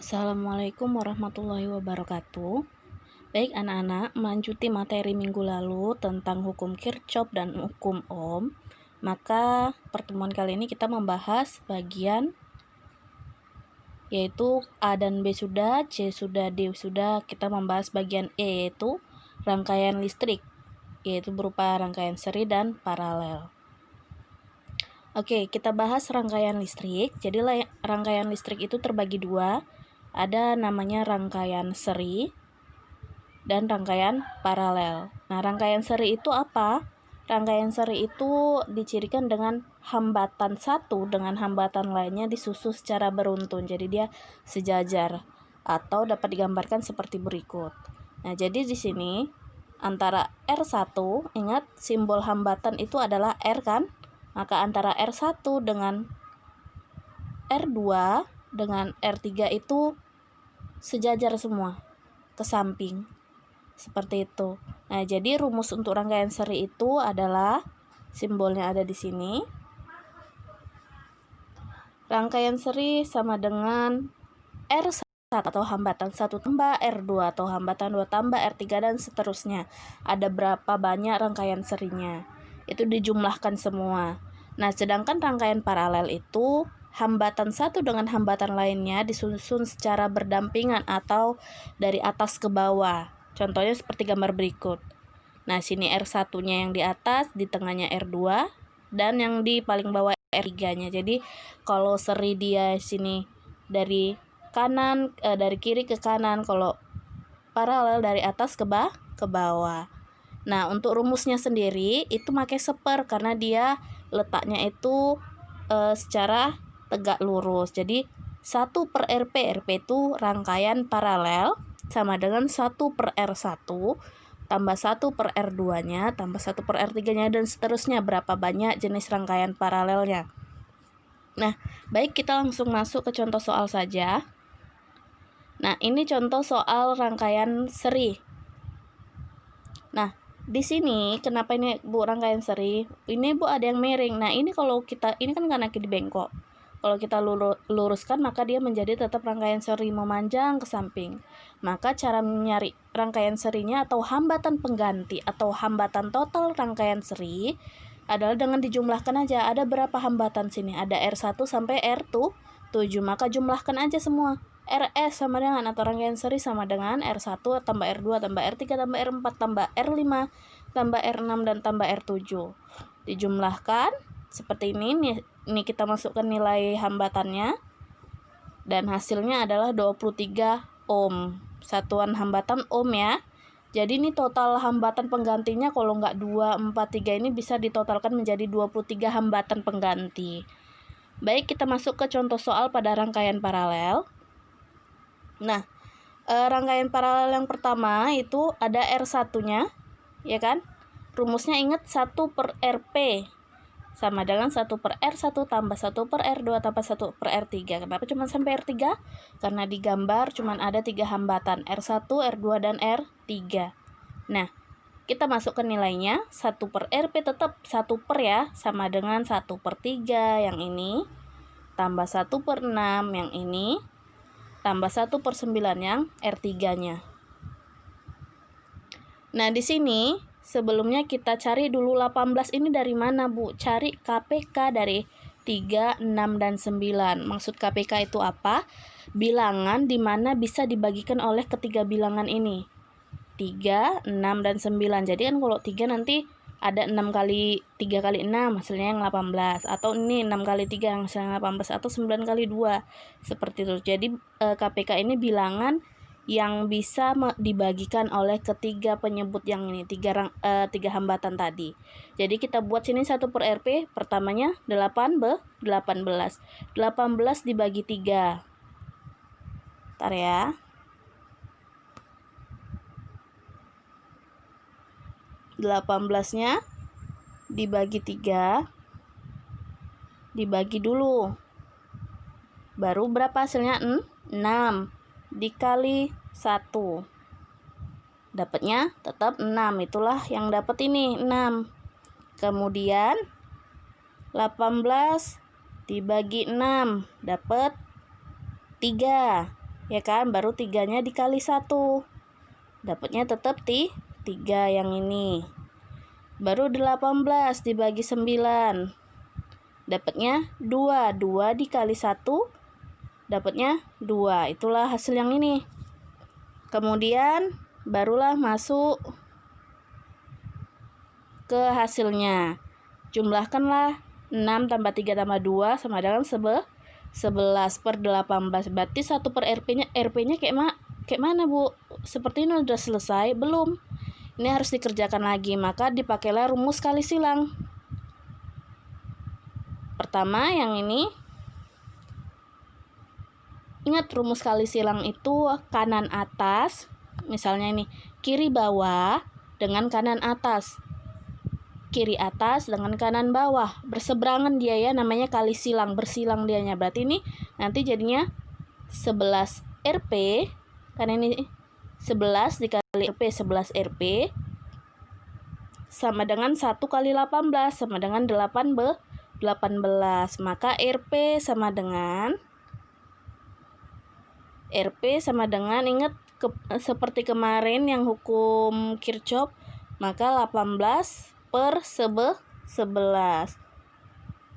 Assalamualaikum warahmatullahi wabarakatuh. Baik anak-anak, melanjuti materi minggu lalu tentang hukum Kirchhoff dan hukum Ohm. Maka pertemuan kali ini kita membahas bagian yaitu A dan B sudah, C sudah, D sudah. Kita membahas bagian E yaitu rangkaian listrik, yaitu berupa rangkaian seri dan paralel. Oke, kita bahas rangkaian listrik. Jadi rangkaian listrik itu terbagi dua. Ada namanya rangkaian seri dan rangkaian paralel. Nah, rangkaian seri itu apa? Rangkaian seri itu dicirikan dengan hambatan satu dengan hambatan lainnya disusun secara beruntun. Jadi dia sejajar atau dapat digambarkan seperti berikut. Nah, jadi di sini antara R1, ingat simbol hambatan itu adalah R kan? Maka antara R1 dengan R2 dengan R3 itu sejajar semua ke samping. Seperti itu. Nah, jadi rumus untuk rangkaian seri itu adalah simbolnya ada di sini. Rangkaian seri sama dengan R1 atau hambatan 1 tambah R2 atau hambatan 2 tambah R3 dan seterusnya. Ada berapa banyak rangkaian serinya? Itu dijumlahkan semua. Nah, sedangkan rangkaian paralel itu hambatan satu dengan hambatan lainnya disusun secara berdampingan atau dari atas ke bawah. Contohnya seperti gambar berikut. Nah, sini R1-nya yang di atas, di tengahnya R2, dan yang di paling bawah R3-nya. Jadi, kalau seri dia sini dari kanan dari kiri ke kanan, kalau paralel dari atas ke bawah. Nah, untuk rumusnya sendiri itu pakai seper karena dia letaknya itu secara tegak lurus. Jadi 1 per RP itu rangkaian paralel sama dengan 1 per R1 tambah 1 per R2-nya tambah 1 per R3-nya dan seterusnya berapa banyak jenis rangkaian paralelnya. Nah, baik kita langsung masuk ke contoh soal saja. Nah, ini contoh soal rangkaian seri. Nah, di sini kenapa ini Bu rangkaian seri? Ini Bu ada yang miring. Nah, ini kalau kita ini kan karena di bengkok. Kalau kita luruskan maka dia menjadi tetap rangkaian seri memanjang ke samping. Maka cara mencari rangkaian serinya atau hambatan pengganti atau hambatan total rangkaian seri adalah dengan dijumlahkan aja. Ada berapa hambatan sini? Ada R1 sampai R7. Maka jumlahkan aja semua. RS sama dengan atau rangkaian seri sama dengan R1 tambah R2 tambah R3 tambah R4 tambah R5 tambah R6 dan tambah R7. Dijumlahkan seperti ini. Ini kita masukkan nilai hambatannya. Dan hasilnya adalah 23 ohm. Satuan hambatan ohm ya. Jadi ini total hambatan penggantinya kalau nggak 2, 4, 3 ini bisa ditotalkan menjadi 23 hambatan pengganti. Baik, kita masuk ke contoh soal pada rangkaian paralel. Nah, rangkaian paralel yang pertama itu ada R1-nya, ya kan? Rumusnya ingat 1 per RP sama dengan 1 per R1 tambah 1 per R2 tambah 1 per R3. Kenapa cuma sampai R3? Karena di gambar cuma ada 3 hambatan, R1, R2, dan R3. Nah, kita masukkan nilainya, 1 per RP tetap 1 per ya, sama dengan 1 per 3 yang ini, tambah 1 per 6 yang ini, tambah 1 per 9 yang R3-nya. Nah, di sini sebelumnya kita cari dulu 18 ini dari mana, Bu? Cari KPK dari 3, 6, dan 9. Maksud KPK itu apa? Bilangan di mana bisa dibagikan oleh ketiga bilangan ini. 3, 6, dan 9. Jadi kan kalau 3 nanti ada 6 kali 3 kali 6 hasilnya yang 18. Atau ini 6 kali 3 yang hasilnya 18. Atau 9 kali 2. Seperti itu. Jadi KPK ini bilangan yang bisa dibagikan oleh ketiga penyebut yang ini, tiga hambatan tadi. Jadi kita buat sini 1 per RP, pertamanya 18. 18 dibagi 3. Ntar ya. 18-nya dibagi 3, dibagi dulu. Baru berapa hasilnya? 6 dikali 1. Dapatnya tetap 6. Itulah yang dapat ini, 6. Kemudian 18 dibagi 6 dapat 3. ya kan? Baru 3-nya dikali 1. Dapatnya tetap 3 yang ini. Baru 18 dibagi 9. Dapatnya 2. 2 dikali 1 dapatnya 2. Itulah hasil yang ini. Kemudian barulah masuk ke hasilnya. Jumlahkanlah 6 tambah 3 tambah 2 sama dengan 11 per 18. Berarti 1 per RP-nya kayak mana, Bu? Seperti ini udah selesai? Belum. Ini harus dikerjakan lagi, maka dipakailah rumus kali silang. Pertama yang ini. Ingat rumus kali silang itu kanan atas. Misalnya ini, kiri bawah dengan kanan atas. Kiri atas dengan kanan bawah, berseberangan dia ya, namanya kali silang, bersilang dianya. Berarti ini nanti jadinya 11 RP, karena ini 11 dikali RP, 11 RP sama dengan 1 kali 18 sama dengan 18. Maka RP sama dengan ingat seperti kemarin yang hukum Kirchhoff, maka 18 per 11.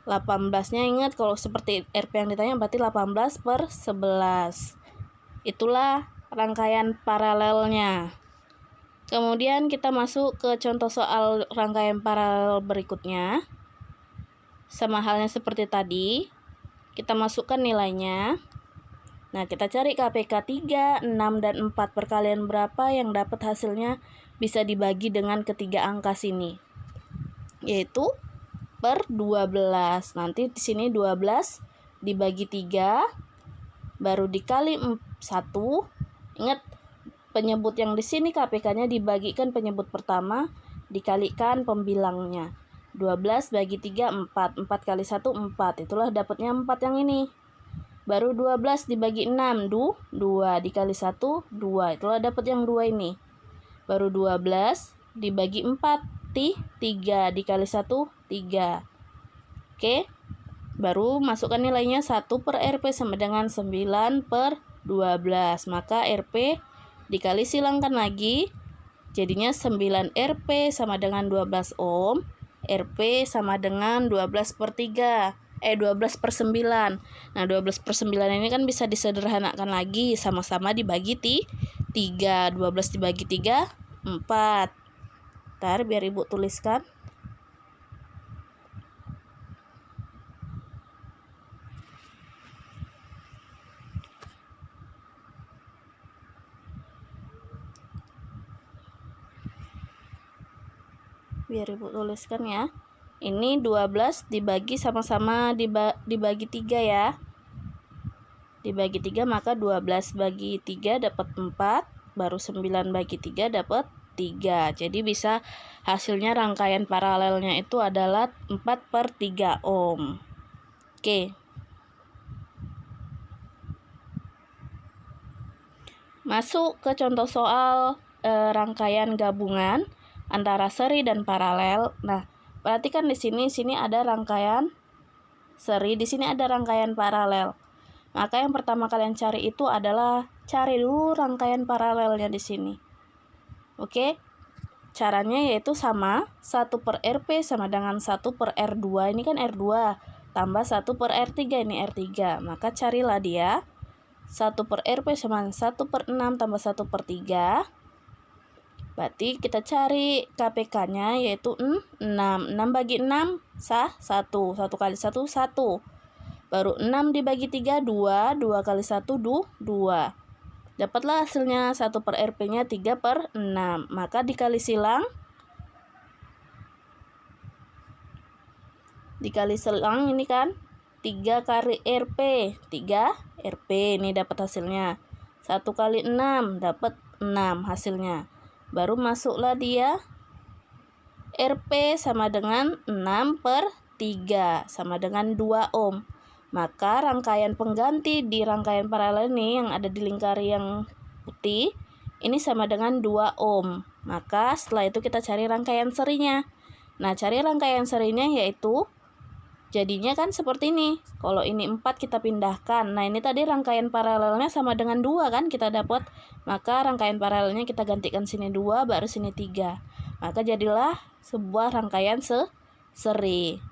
18-nya ingat kalau seperti RP yang ditanya berarti 18 per 11. Itulah rangkaian paralelnya. Kemudian kita masuk ke contoh soal rangkaian paralel berikutnya. Sama halnya seperti tadi, kita masukkan nilainya. Nah, kita cari KPK 3, 6, dan 4 perkalian berapa yang dapat hasilnya bisa dibagi dengan ketiga angka sini. Yaitu per 12. Nanti di sini 12 dibagi 3 baru dikali 1. Ingat penyebut yang di sini KPK-nya dibagikan penyebut pertama dikalikan pembilangnya. 12 bagi 3 4. 4 kali 1 4. Itulah dapatnya 4 yang ini. Baru 12 dibagi 6 2 dikali 1 2. Itulah dapat yang 2 ini. Baru 12 dibagi 4 3 dikali 1 3. Oke. Baru masukkan nilainya 1 per RP sama dengan 9 per 12. Maka RP dikali silangkan lagi. Jadinya 9 RP sama dengan 12 ohm. RP sama dengan 12 per 3. 12 per 9. Nah, 12 per 9 ini kan bisa disederhanakan lagi. Sama-sama dibagi 3. 12 dibagi 3, 4. Ntar biar Ibu tuliskan. Biar Ibu tuliskan ya. Ini 12 dibagi sama-sama dibagi 3 ya. Dibagi 3 maka 12 bagi 3 dapat 4. Baru 9 bagi 3 dapat 3. Jadi bisa hasilnya rangkaian paralelnya itu adalah 4 per 3 ohm. Oke. Masuk ke contoh soal rangkaian gabungan antara seri dan paralel. Nah, perhatikan di sini ada rangkaian seri, di sini ada rangkaian paralel. Maka yang pertama kalian cari itu adalah cari dulu rangkaian paralelnya di sini. Oke. Caranya yaitu sama, 1 per RP sama dengan 1 per R2. Ini kan R2 tambah 1 per R3, ini R3. Maka carilah dia. 1 per RP sama 1 per 6 tambah 1 per 3. Berarti kita cari KPK-nya yaitu 6. 6 bagi 6 sah 1. 1 kali 1 1. Baru 6 dibagi 3 2. 2 kali 1 2. Dapatlah hasilnya 1 per RP-nya 3 per 6. Maka dikali silang. Dikali silang ini kan 3 kali RP. 3 RP ini dapat hasilnya. 1 kali 6 dapat 6 hasilnya. Baru masuklah dia RP sama dengan 6 per 3 sama dengan 2 ohm. Maka rangkaian pengganti di rangkaian paralel ini yang ada di lingkari yang putih ini sama dengan 2 ohm. Maka setelah itu kita cari rangkaian serinya. Nah, cari rangkaian serinya yaitu Jadinya kan seperti ini. Kalau ini 4 kita pindahkan. Nah, ini tadi rangkaian paralelnya sama dengan 2 kan kita dapat. Maka rangkaian paralelnya kita gantikan sini 2, baru sini 3. Maka jadilah sebuah rangkaian seri.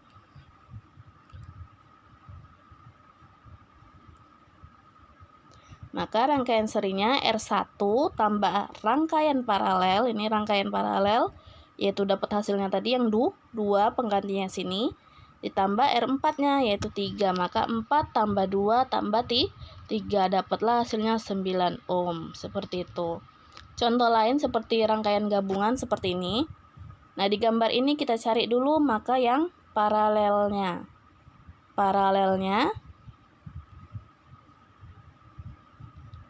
Maka rangkaian serinya R1 tambah rangkaian paralel. Ini rangkaian paralel, yaitu dapat hasilnya tadi yang 2 penggantinya sini. Ditambah R4-nya yaitu 3, maka 4 tambah 2 tambah 3, dapatlah hasilnya 9 ohm, seperti itu. Contoh lain seperti rangkaian gabungan seperti ini. Nah, di gambar ini kita cari dulu maka yang paralelnya. Paralelnya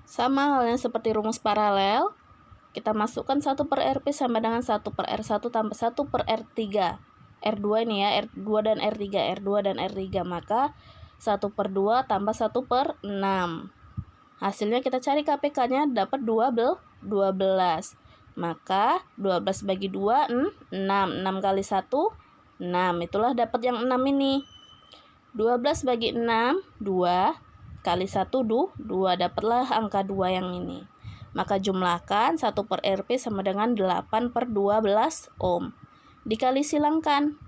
sama halnya seperti rumus paralel, kita masukkan 1/RP sama dengan 1/R1 tambah 1/R3. R2 ini ya, R2 dan R3, R2 dan R3, maka 1/2 tambah 1/6. Hasilnya kita cari KPK-nya dapat 12. Maka 12 bagi 2, 6. 6 kali 1, 6. Itulah dapat yang 6 ini. 12 bagi 6, 2. Kali 1, 2. Dapatlah angka 2 yang ini. Maka jumlahkan 1/RP sama dengan 8/12 ohm. Dikali silangkan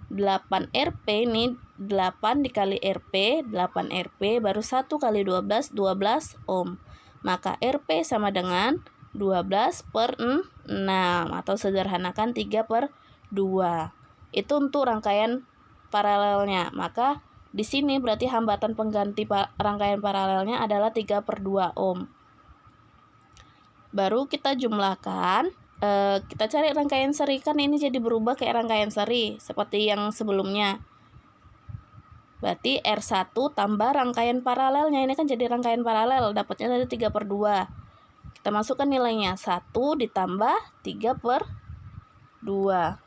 8RP ini 8 dikali RP, 8RP baru 1 kali 12, 12 ohm. Maka RP sama dengan 12/6 atau sederhanakan 3/2. Itu untuk rangkaian paralelnya. Maka di sini berarti hambatan pengganti rangkaian paralelnya adalah 3/2 ohm. Baru kita jumlahkan. Kita cari rangkaian seri, kan ini jadi berubah kayak rangkaian seri seperti yang sebelumnya. Berarti R1 tambah rangkaian paralelnya, ini kan jadi rangkaian paralel, dapatnya tadi 3/2. Kita masukkan nilainya, 1 ditambah 3/2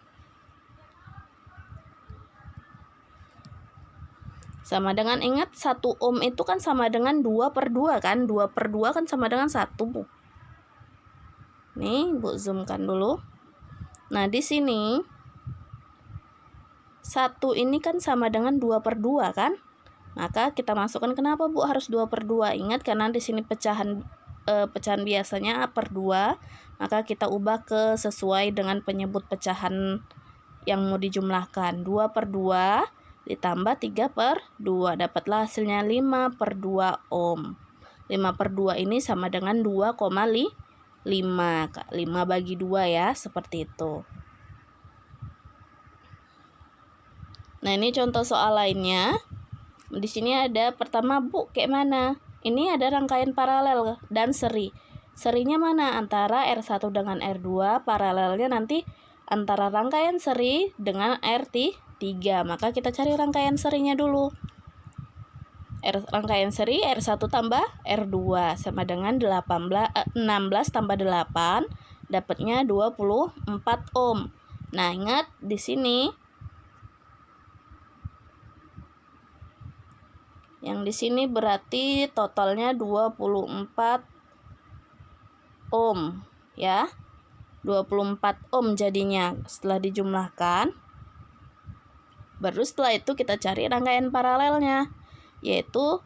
sama dengan, ingat 1 ohm itu kan sama dengan 2/2 kan, 2/2 kan sama dengan 1. Nih, Bu zoomkan dulu. Nah, di sini 1 ini kan sama dengan 2/2 kan? Maka kita masukkan, kenapa Bu harus 2/2? Ingat karena di sini pecahan biasanya per 2, maka kita ubah ke sesuai dengan penyebut pecahan yang mau dijumlahkan. 2/2 ditambah 3/2, dapatlah hasilnya 5/2 ohm. 5/2 ini sama dengan 2,5. 5 bagi 2 ya, seperti itu. Nah, ini contoh soal lainnya. Di sini ada pertama, Bu, kayak mana? Ini ada rangkaian paralel dan seri. Serinya mana? Antara R1 dengan R2, paralelnya nanti antara rangkaian seri dengan R3. Maka kita cari rangkaian serinya dulu. Rangkaian seri R1 tambah R2 sama dengan 16 tambah 8, dapatnya 24 ohm. Nah, ingat di sini yang di sini berarti totalnya 24 ohm ya. 24 ohm jadinya setelah dijumlahkan. Baru setelah itu kita cari rangkaian paralelnya, yaitu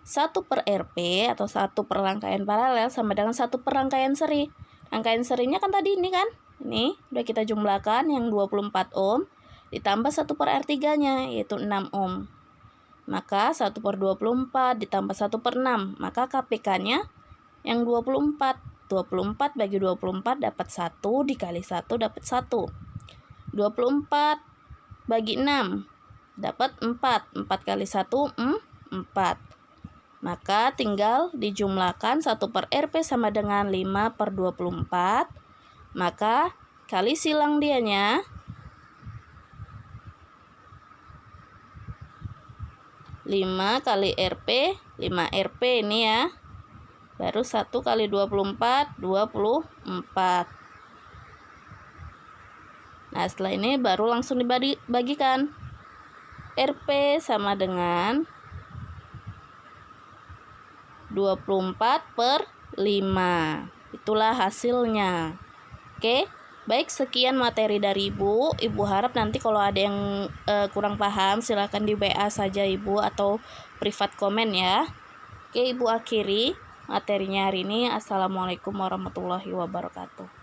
1/RP atau 1 per rangkaian paralel sama dengan 1 per rangkaian seri. Rangkaian serinya kan tadi ini kan, ini udah kita jumlahkan yang 24 ohm ditambah 1 per R3-nya yaitu 6 ohm. Maka 1/24 ditambah 1/6, maka KPK-nya yang 24. 24 bagi 24 dapat 1, dikali 1 dapat 1. 24 bagi 6 dapat 4. 4 kali 1, 4. Maka tinggal dijumlahkan 1/RP sama dengan 5/24. Maka kali silang dianya. 5 kali RP, 5RP ini ya. Baru 1 kali 24, 24. Nah, setelah ini baru langsung dibagikan. RP sama dengan 24/5. Itulah hasilnya. Oke, Baik, sekian materi dari Ibu. Ibu harap nanti kalau ada yang kurang paham silakan di WA saja Ibu atau privat komen ya. Oke, Ibu akhiri materinya hari ini. Assalamualaikum warahmatullahi wabarakatuh.